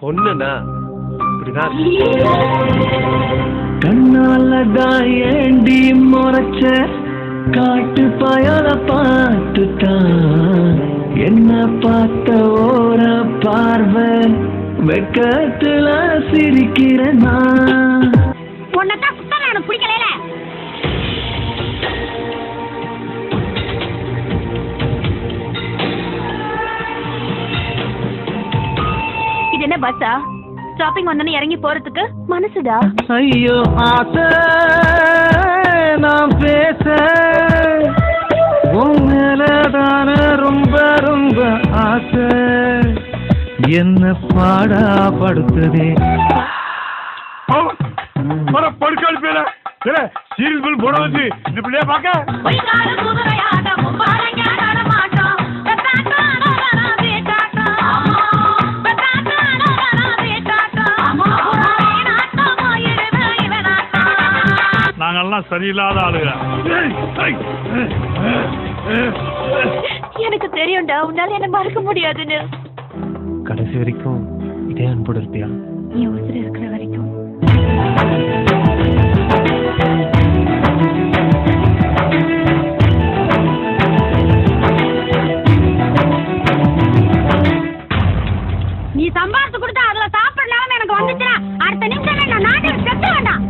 பொண்ணுனா இப்படிதான். கண்ணாலதான் ஏண்டி முறைச்ச காட்டு பயல பார்த்துட்டான் என்ன பார்த்த ஓர பார்வை வெக்கத்துல சிரிக்கிறனா உன்னதான் சுத்தம் எனக்கு பிடிக்கல. இது என்ன பஸ்ஸா? ஸ்டாப்பிங் வந்தோன்னு இறங்கி போறதுக்கு மனசுடா. ஐயோ ஆசை நான் பேச உன் மேலதான ரொம்ப ரொம்ப ஆசை என்ன பாடா படுத்துதே. படுக்கால் பேர சீரியல் போட வச்சு இந்த பிள்ளைய பாக்க நாங்கெல்லாம் சரியில்லாத ஆளுங்க. எனக்கு தெரியும்டா, உன்னால என்ன மறக்க முடியாதுன்னு. கடைசி வரைக்கும் இதே அன்போடு இருப்பியா? நீ உசுறு இருக்கிற வரைக்கும். நீ சம்பாதிச்சு கொடுத்தா அதுல சாப்பிடலாம் எனக்கு வந்துச்சுன்னா அடுத்த நிமிஷம் நான் நாட்டில் செத்து வேண்டாம்.